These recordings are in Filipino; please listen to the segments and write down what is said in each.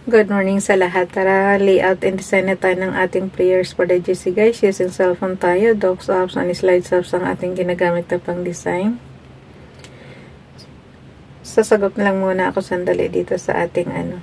Good morning sa lahat. Tara, layout and design na tayo ng ating prayers for the GC guys. Using cellphone tayo, docs apps and slides apps ang ating ginagamit na pang design. Sasagot na lang muna ako sandali dito sa ating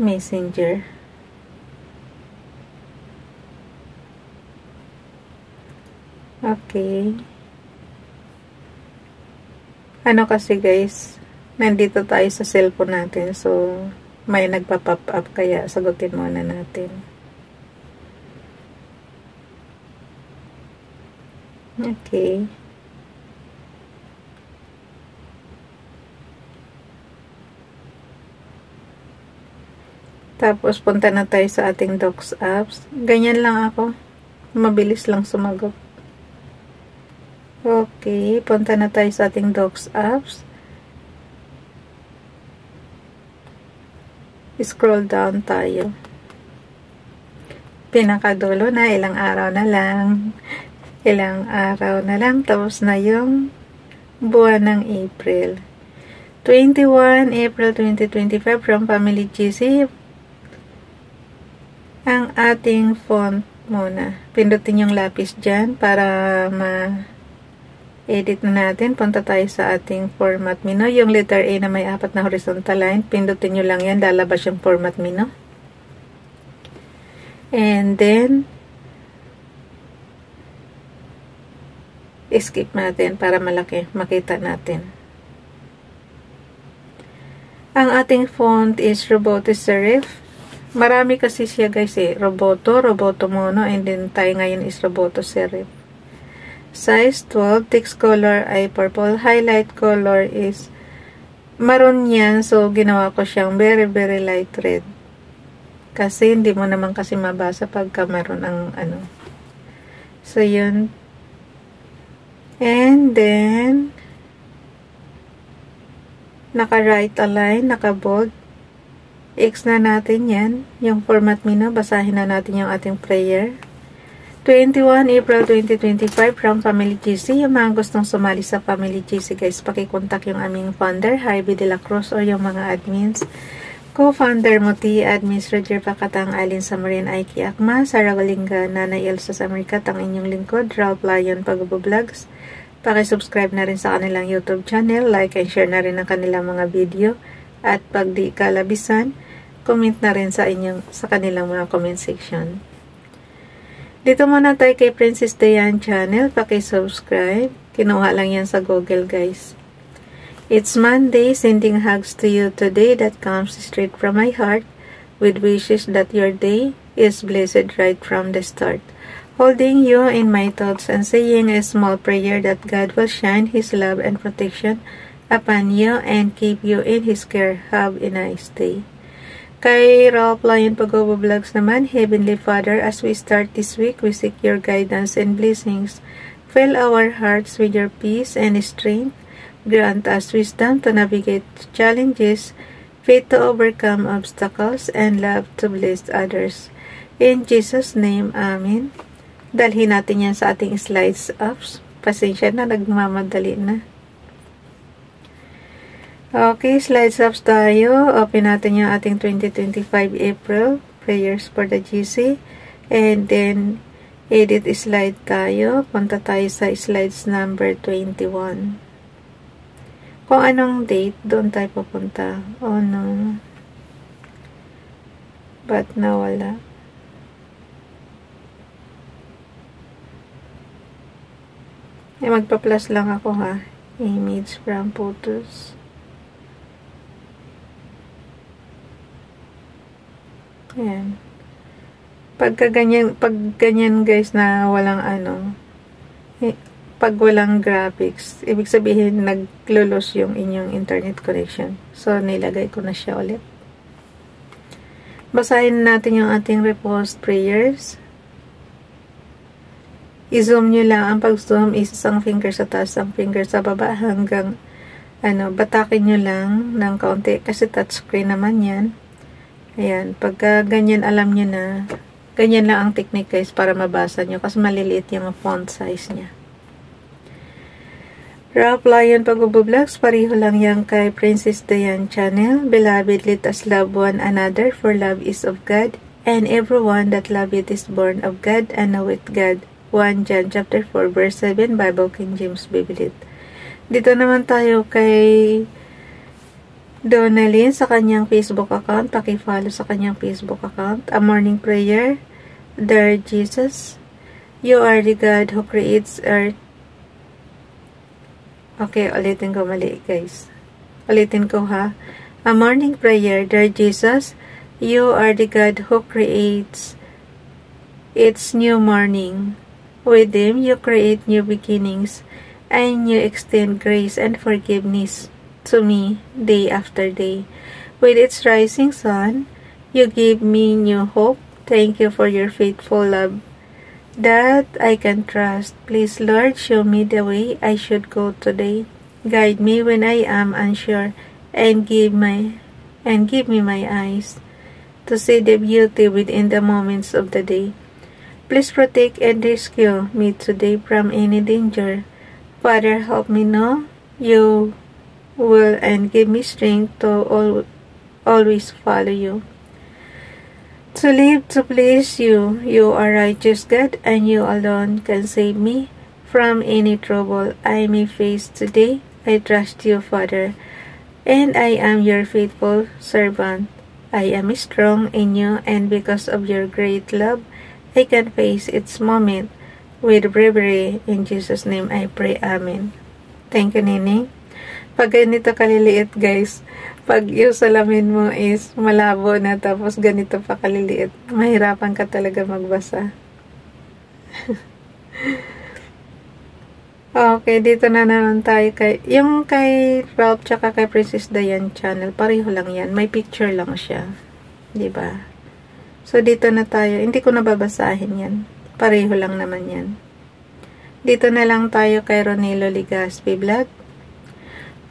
messenger. Okay. Kasi guys, nandito tayo sa cellphone natin. So, may nagpa-pop up kaya sagutin muna natin. Okay. Tapos, punta na tayo sa ating docs apps. Ganyan lang ako. Mabilis lang sumagot. Okay. Punta na tayo sa ating docs apps. Scroll down tayo. Pinakadulo na. Ilang araw na lang. Ilang araw na lang. Tapos na yung buwan ng April. 21 April 2025 from Family GC. Ang ating font muna. Pindutin yung lapis dyan para ma-edit na natin. Punta tayo sa ating format menu. Yung letter A na may 4 na horizontal line. Pindutin nyo lang yan. Lalabas yung format menu. And then, skip natin para malaki. Makita natin. Ang ating font is Roboto Serif. Marami kasi siya guys Roboto Mono, and then tayo ngayon is Roboto Serif. Size 12, text color ay purple, highlight color is maroon yan, so ginawa ko siyang very very light red. Kasi hindi mo naman kasi mabasa pagka maroon ang So yun. And then naka-right align, naka-bold. X na natin yan. Yung format menu, basahin na natin yung ating prayer. 21 April 2025 from Family GC. Yung mga gustong sumali sa Family GC guys, pakikontak yung aming founder, Harvey De La Cruz, or yung mga admins. Co-founder Muti, admins Roger Pacatang, Alin Samarin, Aiki Akma, Sarah Galinga, Nanay Elsa Samaricat, ang inyong lingkod, Ralph Lion Pag-Vlogs. Pakisubscribe na rin sa kanilang YouTube channel, like and share na rin ang kanilang mga video. At pag di kalabisan, comment na rin sa kanilang mga comment section. Dito muna tayo kay Princess Dayan channel. Paki-subscribe. Kinuha lang yan sa Google guys. It's Monday. Sending hugs to you today that comes straight from my heart with wishes that your day is blessed right from the start. Holding you in my thoughts and saying a small prayer that God will shine His love and protection upon you and keep you in His care. Have a nice day. Kay Ralph Lion Pag-Vlogs naman, Heavenly Father, as we start this week, we seek your guidance and blessings. Fill our hearts with your peace and strength. Grant us wisdom to navigate challenges, faith to overcome obstacles, and love to bless others. In Jesus' name, Amen. Dalhin natin yan sa ating slides apps. Pasensya na, nagmamadali na. Okay, slides apps tayo. Open natin yung ating 2025 April prayers for the GC. And then, edit slide tayo. Punta tayo sa slides number 21. Kung anong date, doon tayo pupunta. Oh no. Ba't nawala? Magpa-plus lang ako ha. Image from photos. Ayan. Pag ganyan guys na walang pag walang graphics, ibig sabihin naglulos yung inyong internet connection. So, nilagay ko na siya ulit. Basahin natin yung ating repost prayers. I-zoom nyo lang. Ang pag-zoom is isang finger sa taas, isang finger sa baba hanggang batakin nyo lang ng kaunti kasi touchscreen naman yan. Ayan, pagka ganyan alam nyo na, ganyan lang ang technique guys para mabasa nyo kasi maliliit yung font size niya. Ralph Lion Pag-Vlogs, pareho lang yan kay Princess Diane Channel. Beloved, let us love one another, for love is of God, and everyone that loveth is born of God and knoweth God. 1 John chapter 4 verse 7, Bible King James Bible. Dito naman tayo kay Donalyn sa kanyang Facebook account. Paki-follow sa kanyang Facebook account. A morning prayer. Dear Jesus, you are the God who creates earth. Okay, ulitin ko mali, guys. Ulitin ko, ha. A morning prayer. Dear Jesus, you are the God who creates its new morning. With Him, you create new beginnings, and you extend grace and forgiveness to me day after day. With its rising sun, you give me new hope. Thank you for your faithful love that I can trust. Please, Lord, show me the way I should go today. Guide me when I am unsure, and give me my eyes to see the beauty within the moments of the day. Please protect and rescue me today from any danger. Father, help me know you will and give me strength to always follow you. To live to please you. You are righteous God, and you alone can save me from any trouble I may face today. I trust you, Father, and I am your faithful servant. I am strong in you, and because of your great love, I can face its moment with bravery. In Jesus' name I pray. Amen. Thank you, Nining. Pag ganito kaliliit, guys, pag yung salamin mo is malabo na tapos ganito pa kaliliit, mahirapan ka talaga magbasa. Okay, dito na naman tayo yung kay Ralph tsaka kay Princess Diane Channel, pareho lang yan. May picture lang siya. Diba? So, dito na tayo. Hindi ko nababasahin yan. Pareho lang naman yan. Dito na lang tayo kay Ronelo Ligaspi Vlog.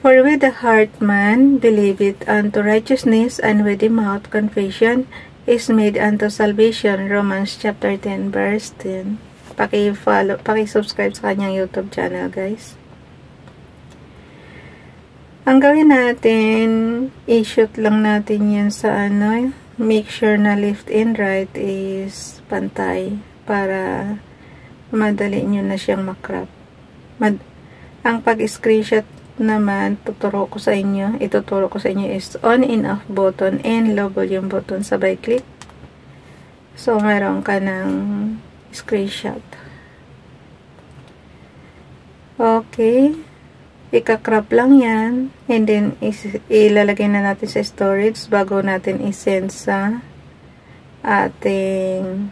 For with the heart man believeth unto righteousness, and with the mouth confession is made unto salvation. Romans chapter 10 verse 10. Paki-follow, paki-subscribe sa kanyang YouTube channel, guys. Ang gawin natin, i-shoot lang natin yan sa ano, make sure na left and right is pantay para madali nyo na siyang makrap. Ang pag-screenshot naman, ituturo ko sa inyo is on and off button and low volume button, sabay click. So, meron ka ng screenshot. Okay. Ika-crop lang yan. And then, ilalagay na natin sa storage bago natin isend sa ating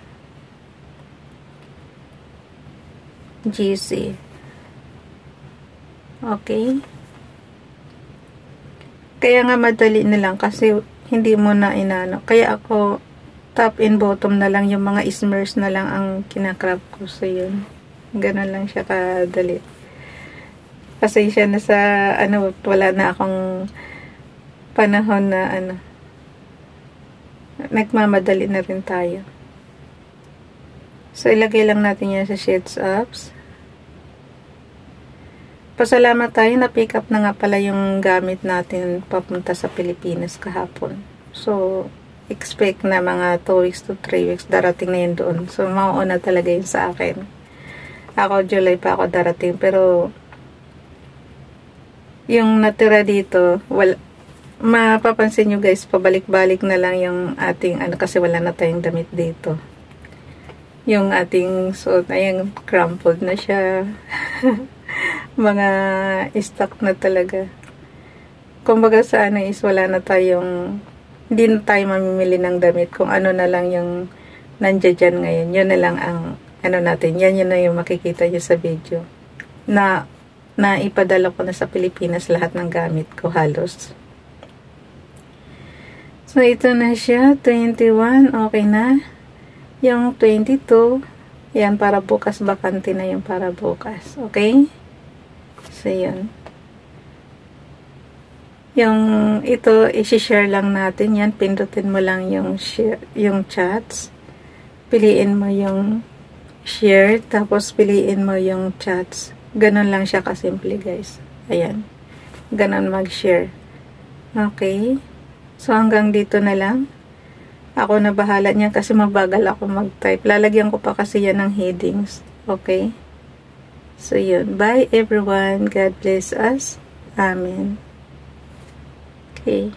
GC. Okay. Kaya nga madali na lang kasi hindi mo na inano. Kaya ako top and bottom na lang, yung mga ismers na lang ang kinakrap ko. So yun. Ganun lang siya kadali. Kasi siya na sa ano, wala na akong panahon na ano. Nagmamadali na rin tayo. So ilagay lang natin yan sa Shades Apps. Pasalamat tayo na pick up na nga pala yung gamit natin papunta sa Pilipinas kahapon. So, expect na mga 2 weeks to 3 weeks darating na yun doon. So, mauuna talaga yun sa akin. Ako, July pa ako darating. Pero, yung natira dito, mapapansin nyo guys, pabalik-balik na lang yung ating, ano, kasi wala na tayong damit dito. Yung ating suot, ayun, crumpled na siya. Mga stock na talaga. Kumbaga sa ano is wala na tayong, hindi na tayo mamimili ng damit. Kung ano na lang yung nandiyan dyan ngayon, yun na lang ang ano natin. Yan yun na yung makikita nyo sa video. Na ipadala ko na sa Pilipinas lahat ng gamit ko halos. So ito na siya, 21, okay na. Yung 22, yan para bukas, bakante na yung para bukas. Okay? So, yun. Yung ito, isi-share lang natin yan. Pindutin mo lang yung share, yung chats. Piliin mo yung share, tapos piliin mo yung chats. Ganon lang siya kasimple, guys. Ayan. Ganon mag-share. Okay. So, hanggang dito na lang. Ako na bahala niya kasi mabagal ako mag-type. Lalagyan ko pa kasi yan ng headings. Okay. So, yun. Bye, everyone. God bless us. Amen. Okay.